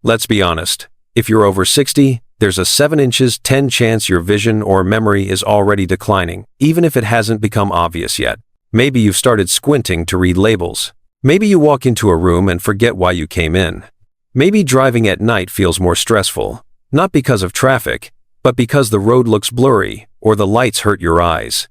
Let's be honest. If you're over 60, there's a 7 inches 10 chance your vision or memory is already declining, even if it hasn't become obvious yet. Maybe you've started squinting to read labels. Maybe you walk into a room and forget why you came in. Maybe driving at night feels more stressful, not because of traffic, but because the road looks blurry or the lights hurt your eyes.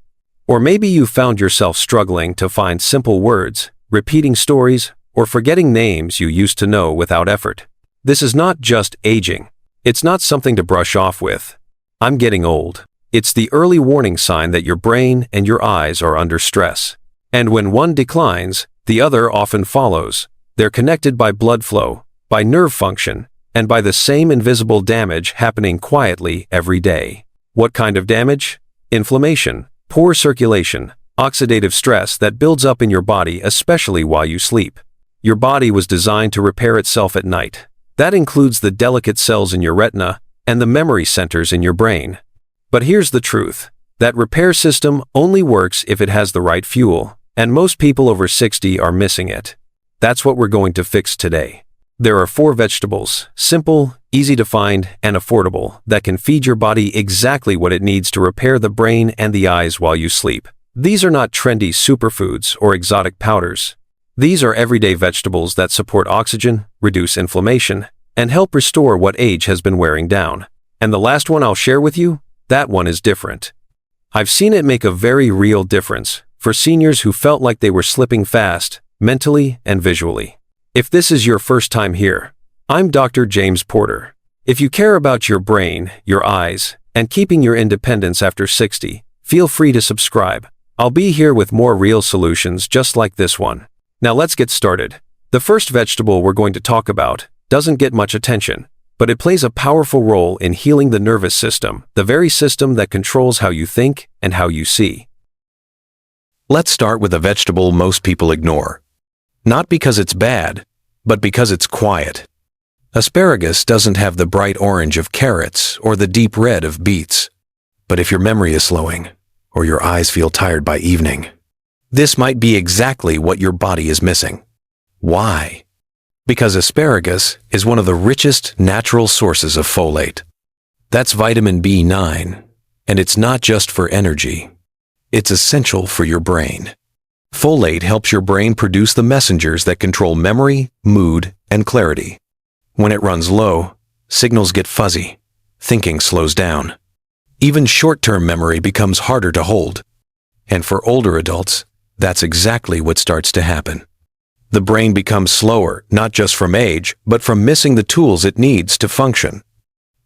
Or maybe you found yourself struggling to find simple words, repeating stories, or forgetting names you used to know without effort. This is not just aging. It's not something to brush off with. I'm getting old. It's the early warning sign that your brain and your eyes are under stress. And when one declines, the other often follows. They're connected by blood flow, by nerve function, and by the same invisible damage happening quietly every day. What kind of damage? Inflammation, poor circulation, oxidative stress that builds up in your body especially while you sleep. Your body was designed to repair itself at night. That includes the delicate cells in your retina and the memory centers in your brain. But here's the truth. That repair system only works if it has the right fuel, and most people over 60 are missing it. That's what we're going to fix today. There are 4 vegetables, simple, easy to find, and affordable, that can feed your body exactly what it needs to repair the brain and the eyes while you sleep. These are not trendy superfoods or exotic powders. These are everyday vegetables that support oxygen, reduce inflammation, and help restore what age has been wearing down. And the last one I'll share with you, that one is different. I've seen it make a very real difference for seniors who felt like they were slipping fast, mentally and visually. If this is your first time here, I'm Dr. James Porter. If you care about your brain, your eyes, and keeping your independence after 60, feel free to subscribe. I'll be here with more real solutions just like this one. Now let's get started. The first vegetable we're going to talk about doesn't get much attention, but it plays a powerful role in healing the nervous system, the very system that controls how you think and how you see. Let's start with a vegetable most people ignore. Not because it's bad, but because it's quiet. Asparagus doesn't have the bright orange of carrots or the deep red of beets. But if your memory is slowing, or your eyes feel tired by evening, this might be exactly what your body is missing. Why? Because asparagus is one of the richest natural sources of folate. That's vitamin B9, and it's not just for energy. It's essential for your brain. Folate helps your brain produce the messengers that control memory, mood, and clarity. When it runs low, signals get fuzzy. Thinking slows down. Even short-term memory becomes harder to hold. And for older adults, that's exactly what starts to happen. The brain becomes slower, not just from age, but from missing the tools it needs to function.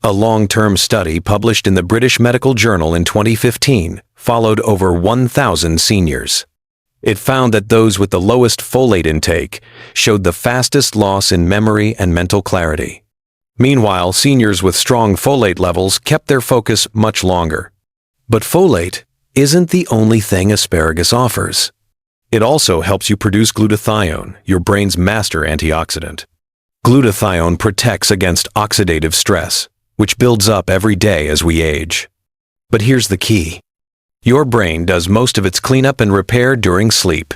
A long-term study published in the British Medical Journal in 2015 followed over 1,000 seniors. It found that those with the lowest folate intake showed the fastest loss in memory and mental clarity. Meanwhile, seniors with strong folate levels kept their focus much longer. But folate isn't the only thing asparagus offers. It also helps you produce glutathione, your brain's master antioxidant. Glutathione protects against oxidative stress, which builds up every day as we age. But here's the key. Your brain does most of its cleanup and repair during sleep.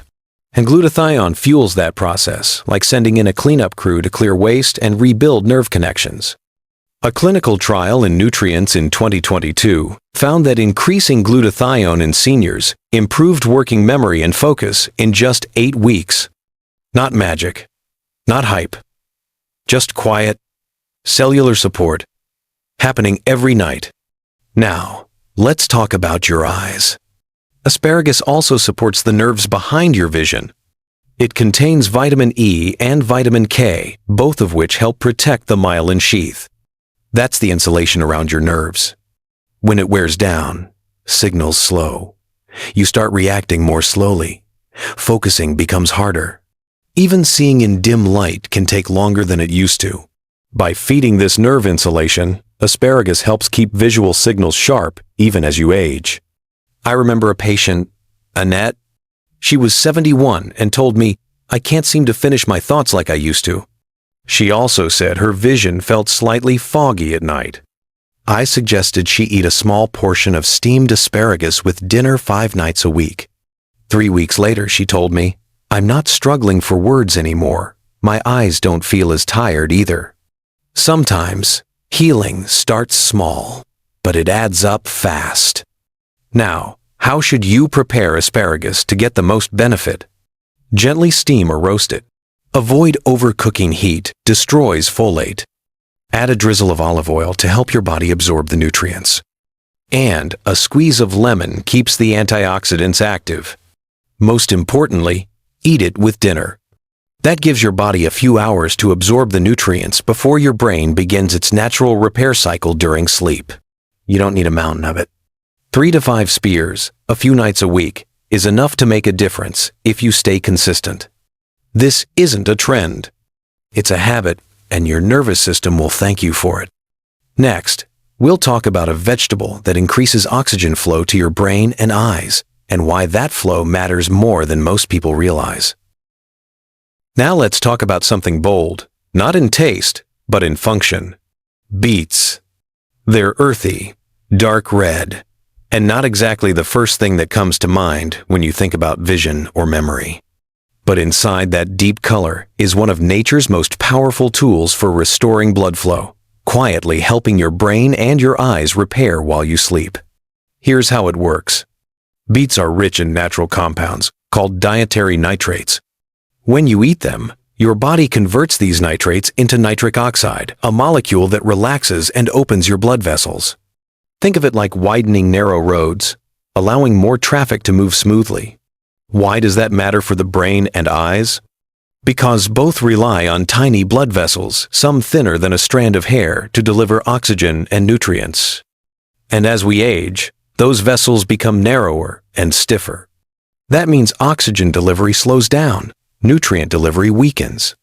And glutathione fuels that process, like sending in a cleanup crew to clear waste and rebuild nerve connections. A clinical trial in Nutrients in 2022 found that increasing glutathione in seniors improved working memory and focus in just 8 weeks. Not magic, not hype, just quiet, cellular support, happening every night. Now, let's talk about your eyes. Asparagus also supports the nerves behind your vision. It contains vitamin E and vitamin K, both of which help protect the myelin sheath. That's the insulation around your nerves. When it wears down, signals slow. You start reacting more slowly. Focusing becomes harder. Even seeing in dim light can take longer than it used to. By feeding this nerve insulation, asparagus helps keep visual signals sharp even as you age. I remember a patient, Annette. She was 71 and told me, "I can't seem to finish my thoughts like I used to." She also said her vision felt slightly foggy at night. I suggested she eat a small portion of steamed asparagus with dinner 5 nights a week. 3 weeks later, she told me, "I'm not struggling for words anymore. My eyes don't feel as tired either." Sometimes, healing starts small, but it adds up fast. Now, how should you prepare asparagus to get the most benefit? Gently steam or roast it. Avoid overcooking. Heat destroys folate. Add a drizzle of olive oil to help your body absorb the nutrients. And a squeeze of lemon keeps the antioxidants active. Most importantly, eat it with dinner. That gives your body a few hours to absorb the nutrients before your brain begins its natural repair cycle during sleep. You don't need a mountain of it. 3 to 5 spears, a few nights a week, is enough to make a difference if you stay consistent. This isn't a trend. It's a habit, and your nervous system will thank you for it. Next, we'll talk about a vegetable that increases oxygen flow to your brain and eyes, and why that flow matters more than most people realize. Now let's talk about something bold, not in taste, but in function. Beets. They're earthy, dark red, and not exactly the first thing that comes to mind when you think about vision or memory. But inside that deep color is one of nature's most powerful tools for restoring blood flow, quietly helping your brain and your eyes repair while you sleep. Here's how it works. Beets are rich in natural compounds called dietary nitrates. When you eat them, your body converts these nitrates into nitric oxide, a molecule that relaxes and opens your blood vessels. Think of it like widening narrow roads, allowing more traffic to move smoothly. Why does that matter for the brain and eyes? Because both rely on tiny blood vessels, some thinner than a strand of hair, to deliver oxygen and nutrients. And as we age, those vessels become narrower and stiffer. That means oxygen delivery slows down, nutrient delivery weakens.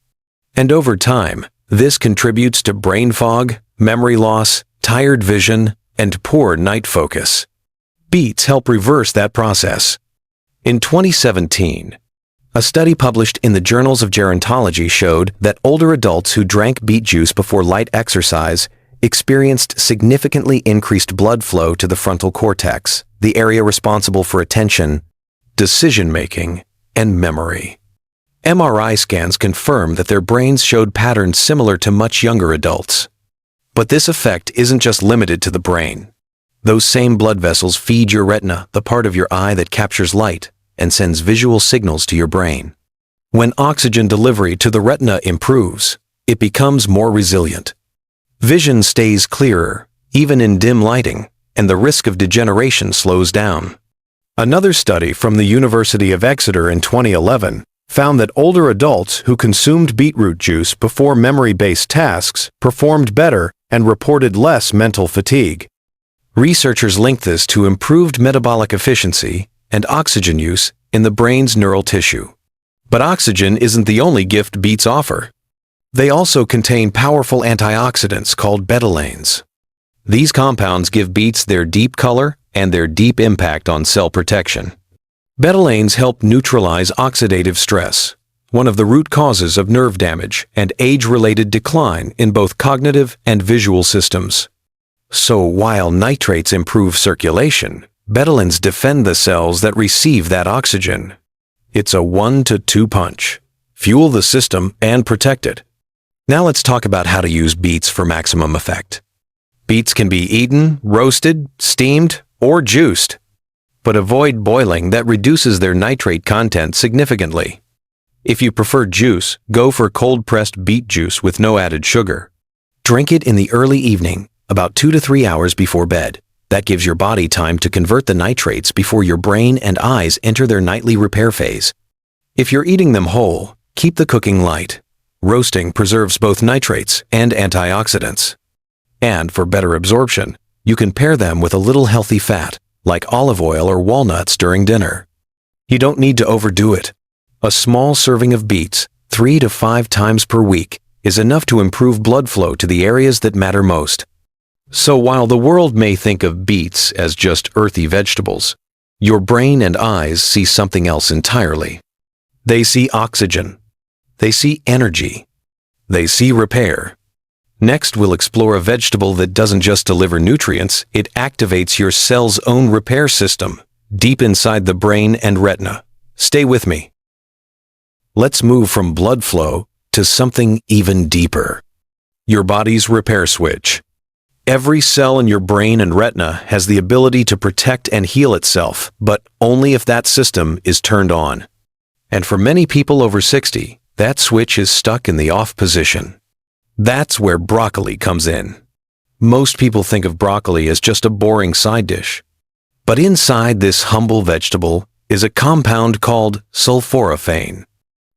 And over time, this contributes to brain fog, memory loss, tired vision, and poor night focus. Beets help reverse that process. In 2017, a study published in the Journals of Gerontology showed that older adults who drank beet juice before light exercise experienced significantly increased blood flow to the frontal cortex, the area responsible for attention, decision-making, and memory. MRI scans confirm that their brains showed patterns similar to much younger adults. But this effect isn't just limited to the brain. Those same blood vessels feed your retina, the part of your eye that captures light and sends visual signals to your brain. When oxygen delivery to the retina improves, it becomes more resilient. Vision stays clearer, even in dim lighting, and the risk of degeneration slows down. Another study from the University of Exeter in 2011 found that older adults who consumed beetroot juice before memory-based tasks performed better and reported less mental fatigue. Researchers linked this to improved metabolic efficiency and oxygen use in the brain's neural tissue. But oxygen isn't the only gift beets offer. They also contain powerful antioxidants called betalains. These compounds give beets their deep color and their deep impact on cell protection. Betalains help neutralize oxidative stress, one of the root causes of nerve damage and age-related decline in both cognitive and visual systems. So while nitrates improve circulation, betalains defend the cells that receive that oxygen. It's a 1-2 punch. Fuel the system and protect it. Now let's talk about how to use beets for maximum effect. Beets can be eaten, roasted, steamed, or juiced. But avoid boiling, that reduces their nitrate content significantly. If you prefer juice, go for cold-pressed beet juice with no added sugar. Drink it in the early evening, about 2 to 3 hours before bed. That gives your body time to convert the nitrates before your brain and eyes enter their nightly repair phase. If you're eating them whole, keep the cooking light. Roasting preserves both nitrates and antioxidants. And for better absorption, you can pair them with a little healthy fat, like olive oil or walnuts during dinner. You don't need to overdo it. A small serving of beets, 3 to 5 times per week, is enough to improve blood flow to the areas that matter most. So while the world may think of beets as just earthy vegetables, your brain and eyes see something else entirely. They see oxygen. They see energy. They see repair. Next, we'll explore a vegetable that doesn't just deliver nutrients, it activates your cell's own repair system, deep inside the brain and retina. Stay with me. Let's move from blood flow to something even deeper. your body's repair switch. Every cell in your brain and retina has the ability to protect and heal itself, but only if that system is turned on. And for many people over 60, that switch is stuck in the off position. That's where broccoli comes in. Most people think of broccoli as just a boring side dish. But inside this humble vegetable is a compound called sulforaphane.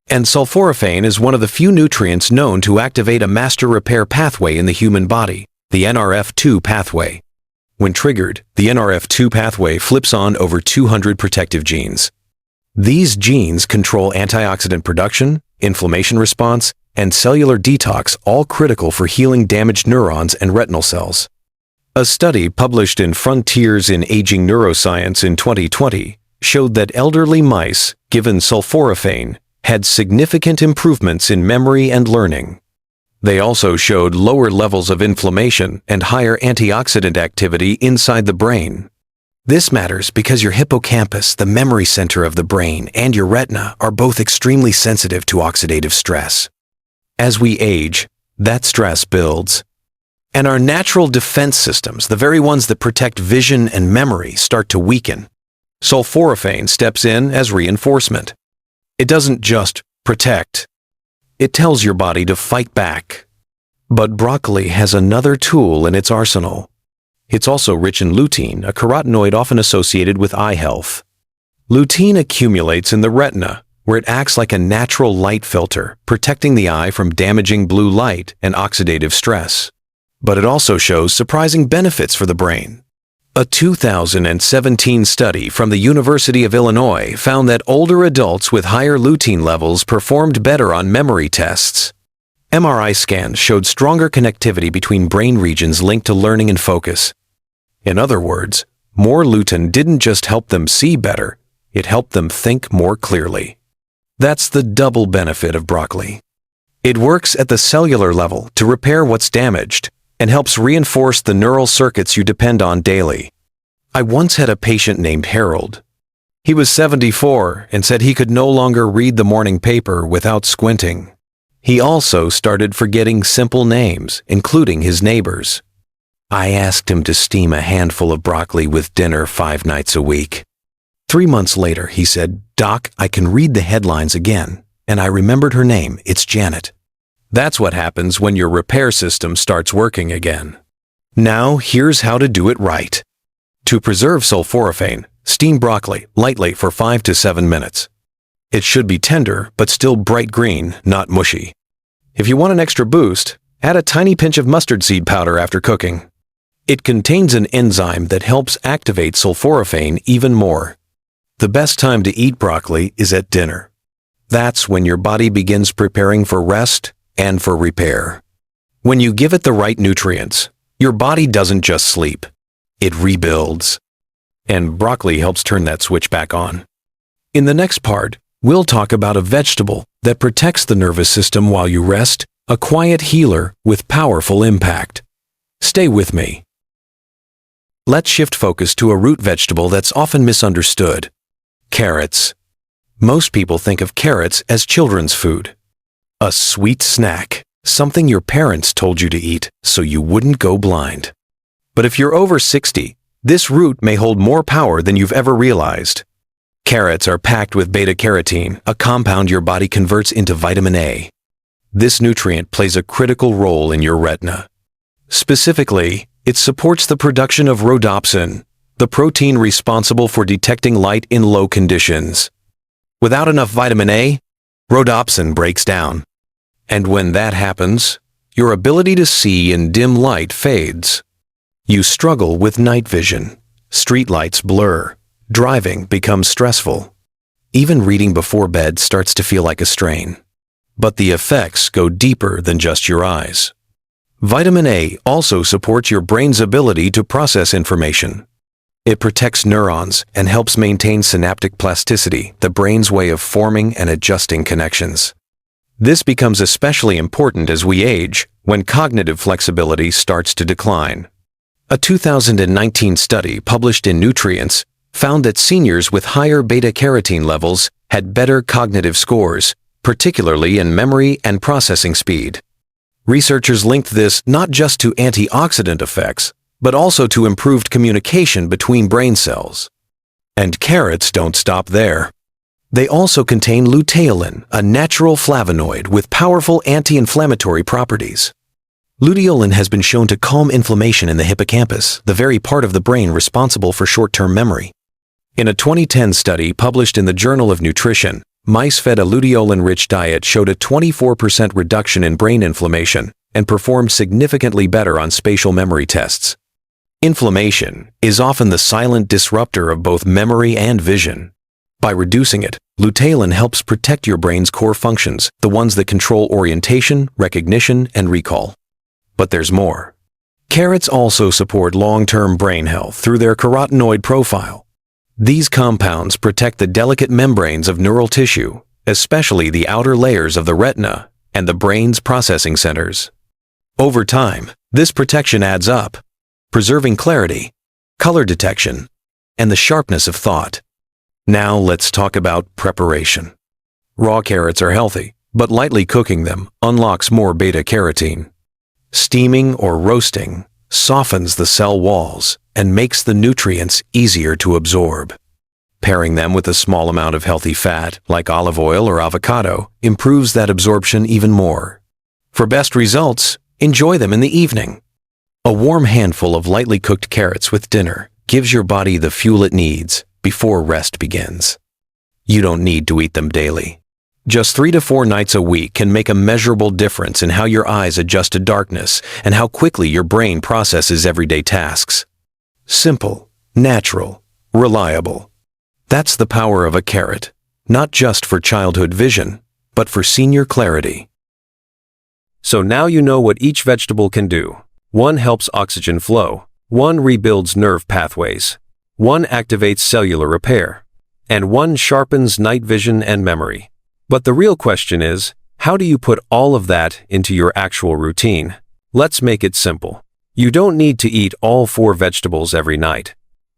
And sulforaphane is one of the few nutrients known to activate a master repair pathway in the human body, the NRF2 pathway. When triggered, the NRF2 pathway flips on over 200 protective genes. These genes control antioxidant production, inflammation response, and cellular detox, all critical for healing damaged neurons and retinal cells. A study published in Frontiers in Aging Neuroscience in 2020 showed that elderly mice given sulforaphane had significant improvements in memory and learning. They also showed lower levels of inflammation and higher antioxidant activity inside the brain. This matters because your hippocampus, the memory center of the brain, and your retina are both extremely sensitive to oxidative stress. As we age, that stress builds. And our natural defense systems, the very ones that protect vision and memory, start to weaken. Sulforaphane steps in as reinforcement. It doesn't just protect. It tells your body to fight back. But broccoli has another tool in its arsenal. It's also rich in lutein, a carotenoid often associated with eye health. Lutein accumulates in the retina, where it acts like a natural light filter, protecting the eye from damaging blue light and oxidative stress. But it also shows surprising benefits for the brain. A 2017 study from the University of Illinois found that older adults with higher lutein levels performed better on memory tests. MRI scans showed stronger connectivity between brain regions linked to learning and focus. In other words, more lutein didn't just help them see better, it helped them think more clearly. That's the double benefit of broccoli. It works at the cellular level to repair what's damaged and helps reinforce the neural circuits you depend on daily. I once had a patient named Harold. He was 74 and said he could no longer read the morning paper without squinting. He also started forgetting simple names, including his neighbors. I asked him to steam a handful of broccoli with dinner 5 nights a week. 3 months later, he said, "Doc, I can read the headlines again, and I remembered her name. It's Janet." That's what happens when your repair system starts working again. Now, here's how to do it right. To preserve sulforaphane, steam broccoli lightly for 5 to 7 minutes. It should be tender, but still bright green, not mushy. If you want an extra boost, add a tiny pinch of mustard seed powder after cooking. It contains an enzyme that helps activate sulforaphane even more. The best time to eat broccoli is at dinner. That's when your body begins preparing for rest and for repair. When you give it the right nutrients, your body doesn't just sleep, it rebuilds. And broccoli helps turn that switch back on. In the next part, we'll talk about a vegetable that protects the nervous system while you rest, a quiet healer with powerful impact. Stay with me. Let's shift focus to a root vegetable that's often misunderstood. Carrots. Most people think of carrots as children's food. A sweet snack, something your parents told you to eat so you wouldn't go blind. But if you're over 60, this root may hold more power than you've ever realized. Carrots are packed with beta-carotene, a compound your body converts into vitamin A. This nutrient plays a critical role in your retina. Specifically, it supports the production of rhodopsin, the protein responsible for detecting light in low conditions. Without enough vitamin A, rhodopsin breaks down. And when that happens, your ability to see in dim light fades. You struggle with night vision, street lights blur, driving becomes stressful. Even reading before bed starts to feel like a strain. But the effects go deeper than just your eyes. Vitamin A also supports your brain's ability to process information. It protects neurons and helps maintain synaptic plasticity, the brain's way of forming and adjusting connections. This becomes especially important as we age, when cognitive flexibility starts to decline. A 2019 study published in Nutrients found that seniors with higher beta-carotene levels had better cognitive scores, particularly in memory and processing speed. Researchers linked this not just to antioxidant effects, but also to improved communication between brain cells. And carrots don't stop there. They also contain luteolin, a natural flavonoid with powerful anti-inflammatory properties. Luteolin has been shown to calm inflammation in the hippocampus, the very part of the brain responsible for short-term memory. In a 2010 study published in the Journal of Nutrition, mice fed a luteolin-rich diet showed a 24% reduction in brain inflammation and performed significantly better on spatial memory tests. Inflammation is often the silent disruptor of both memory and vision. By reducing it, luteolin helps protect your brain's core functions, the ones that control orientation, recognition, and recall. But there's more. Carrots also support long-term brain health through their carotenoid profile. These compounds protect the delicate membranes of neural tissue, especially the outer layers of the retina and the brain's processing centers. Over time, this protection adds up, preserving clarity, color detection, and the sharpness of thought. Now let's talk about preparation. Raw carrots are healthy, but lightly cooking them unlocks more beta-carotene. Steaming or roasting softens the cell walls and makes the nutrients easier to absorb. Pairing them with a small amount of healthy fat, like olive oil or avocado, improves that absorption even more. For best results, enjoy them in the evening. A warm handful of lightly cooked carrots with dinner gives your body the fuel it needs before rest begins. You don't need to eat them daily. Just 3 to 4 nights a week can make a measurable difference in how your eyes adjust to darkness and how quickly your brain processes everyday tasks. Simple, natural, reliable. That's the power of a carrot, not just for childhood vision, but for senior clarity. So now you know what each vegetable can do. One helps oxygen flow, one rebuilds nerve pathways, one activates cellular repair, and one sharpens night vision and memory. But the real question is, how do you put all of that into your actual routine? Let's make it simple. You don't need to eat all 4 vegetables every night.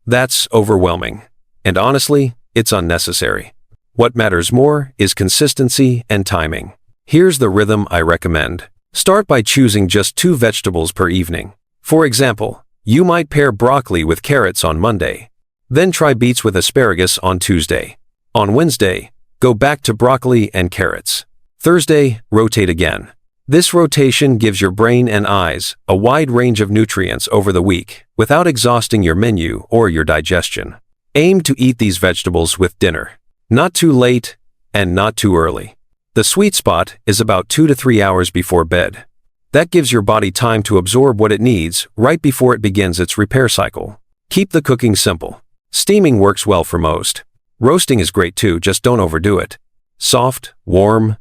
That's overwhelming. And honestly, it's unnecessary. What matters more is consistency and timing. Here's the rhythm I recommend. Start by choosing just 2 vegetables per evening. For example, you might pair broccoli with carrots on Monday. Then try beets with asparagus on Tuesday. On Wednesday, go back to broccoli and carrots. Thursday, rotate again. This rotation gives your brain and eyes a wide range of nutrients over the week without exhausting your menu or your digestion. Aim to eat these vegetables with dinner. Not too late and not too early. The sweet spot is about 2 to 3 hours before bed. That gives your body time to absorb what it needs right before it begins its repair cycle. Keep the cooking simple. Steaming works well for most. Roasting is great too, just don't overdo it. Soft, warm,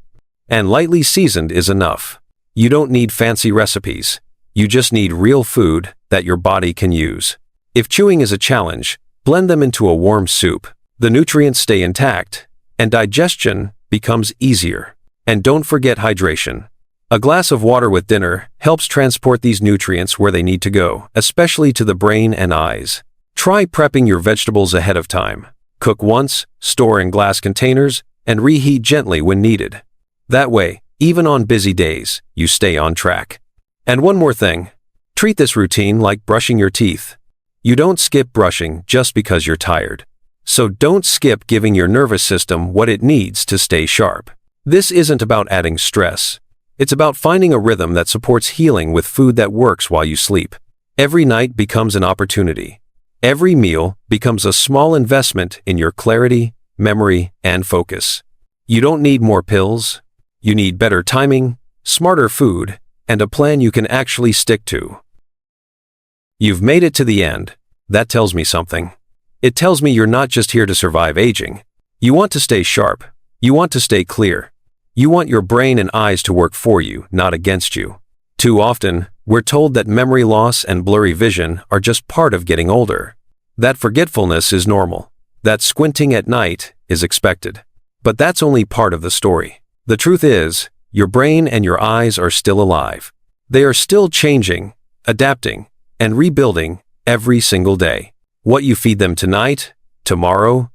and lightly seasoned is enough. You don't need fancy recipes. You just need real food that your body can use. If chewing is a challenge, blend them into a warm soup. The nutrients stay intact, and digestion becomes easier. And don't forget hydration. A glass of water with dinner helps transport these nutrients where they need to go, especially to the brain and eyes. Try prepping your vegetables ahead of time. Cook once, store in glass containers, and reheat gently when needed. That way, even on busy days, you stay on track. And one more thing. Treat this routine like brushing your teeth. You don't skip brushing just because you're tired. So don't skip giving your nervous system what it needs to stay sharp. This isn't about adding stress. It's about finding a rhythm that supports healing with food that works while you sleep. Every night becomes an opportunity. Every meal becomes a small investment in your clarity, memory, and focus. You don't need more pills. You need better timing, smarter food, and a plan you can actually stick to. You've made it to the end. That tells me something. It tells me you're not just here to survive aging. You want to stay sharp. You want to stay clear. You want your brain and eyes to work for you, not against you. Too often, we're told that memory loss and blurry vision are just part of getting older. That forgetfulness is normal. That squinting at night is expected. But that's only part of the story. The truth is, your brain and your eyes are still alive. They are still changing, adapting, and rebuilding every single day. What you feed them tonight, tomorrow,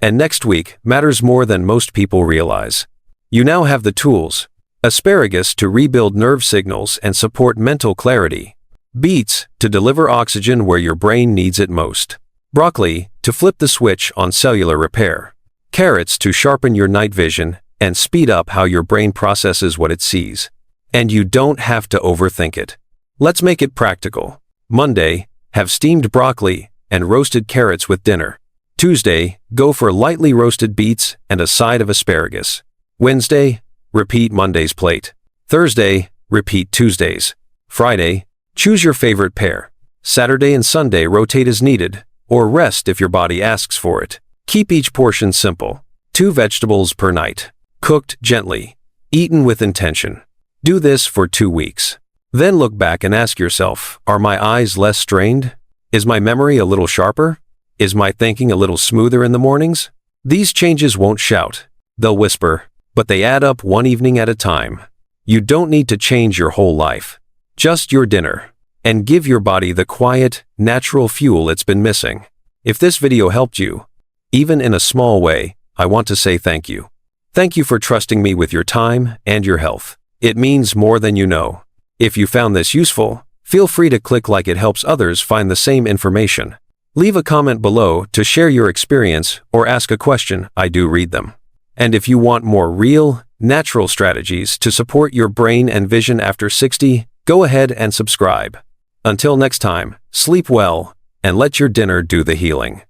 and next week matters more than most people realize. You now have the tools, Asparagus to rebuild nerve signals and support mental clarity. Beets to deliver oxygen where your brain needs it most. Broccoli to flip the switch on cellular repair. Carrots to sharpen your night vision and speed up how your brain processes what it sees. And you don't have to overthink it. Let's make it practical. Monday, have steamed broccoli and roasted carrots with dinner. Tuesday, go for lightly roasted beets and a side of asparagus. Wednesday, repeat Monday's plate. Thursday, repeat Tuesday's. Friday, choose your favorite pair. Saturday and Sunday rotate as needed, or rest if your body asks for it. Keep each portion simple. 2 vegetables per night. Cooked gently. Eaten with intention. Do this for 2 weeks. Then look back and ask yourself, are my eyes less strained? Is my memory a little sharper? Is my thinking a little smoother in the mornings? These changes won't shout. They'll whisper, but they add up one evening at a time. You don't need to change your whole life. Just your dinner. And give your body the quiet, natural fuel it's been missing. If this video helped you, even in a small way, I want to say thank you. Thank you for trusting me with your time and your health. It means more than you know. If you found this useful, feel free to click like it helps others find the same information. Leave a comment below to share your experience or ask a question. I do read them. And if you want more real, natural strategies to support your brain and vision after 60, go ahead and subscribe. Until next time, sleep well and let your dinner do the healing.